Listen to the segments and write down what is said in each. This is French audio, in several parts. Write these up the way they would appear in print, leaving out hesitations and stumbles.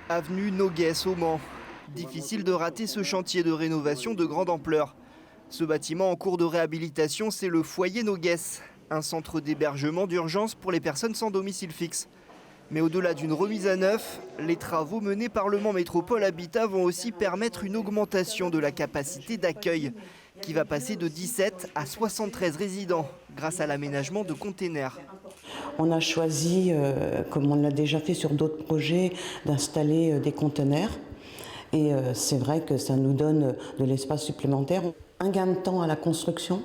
Avenue Noguès au Mans. Difficile de rater ce chantier de rénovation de grande ampleur. Ce bâtiment en cours de réhabilitation, c'est le foyer Noguès, un centre d'hébergement d'urgence pour les personnes sans domicile fixe. Mais au-delà d'une remise à neuf, les travaux menés par le Mans Métropole Habitat vont aussi permettre une augmentation de la capacité d'accueil, qui va passer de 17 à 73 résidents grâce à l'aménagement de containers. On a choisi, comme on l'a déjà fait sur d'autres projets, d'installer des conteneurs. Et c'est vrai que ça nous donne de l'espace supplémentaire. Un gain de temps à la construction,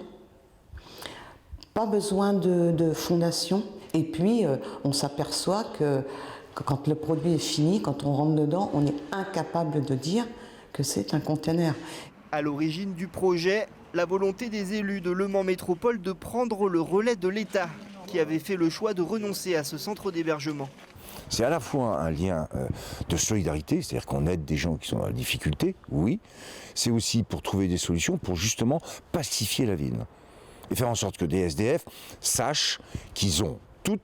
pas besoin de fondation. Et puis on s'aperçoit que quand le produit est fini, quand on rentre dedans, on est incapable de dire que c'est un conteneur. À l'origine du projet, la volonté des élus de Le Mans Métropole de prendre le relais de l'État, qui avait fait le choix de renoncer à ce centre d'hébergement. C'est à la fois un lien de solidarité, c'est-à-dire qu'on aide des gens qui sont dans la difficulté, oui. C'est aussi pour trouver des solutions pour justement pacifier la ville. Et faire en sorte que des SDF sachent qu'ils ont tout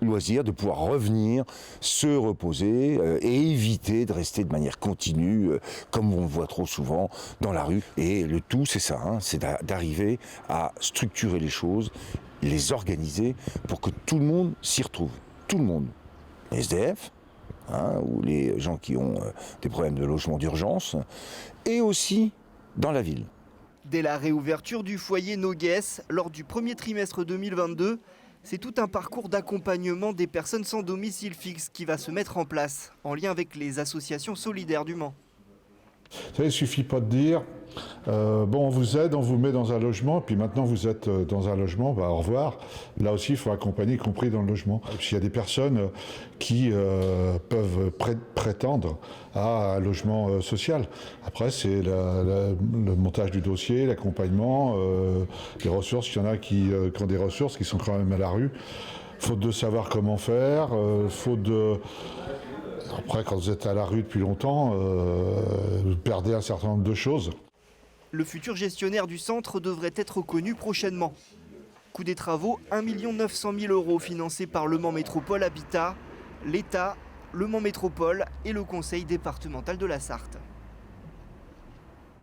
loisir de pouvoir revenir, se reposer et éviter de rester de manière continue, comme on le voit trop souvent dans la rue. Et le tout, c'est ça, c'est d'arriver à structurer les choses, les organiser pour que tout le monde s'y retrouve. Tout le monde. Les SDF, ou les gens qui ont des problèmes de logement d'urgence, et aussi dans la ville. Dès la réouverture du foyer Noguès, lors du premier trimestre 2022, c'est tout un parcours d'accompagnement des personnes sans domicile fixe qui va se mettre en place, en lien avec les associations solidaires du Mans. Il ne suffit pas de dire bon, on vous aide, on vous met dans un logement, puis maintenant vous êtes dans un logement, au revoir. Là aussi, il faut accompagner, y compris dans le logement. Il y a des personnes qui peuvent prétendre à un logement social. Après, c'est le montage du dossier, l'accompagnement, les ressources. Il y en a qui ont des ressources qui sont quand même à la rue. Faute de savoir comment faire, faute de... Après, quand vous êtes à la rue depuis longtemps, vous perdez un certain nombre de choses. Le futur gestionnaire du centre devrait être connu prochainement. Coût des travaux, 1 900 000 € financés par Le Mans Métropole Habitat, l'État, Le Mans Métropole et le Conseil départemental de la Sarthe.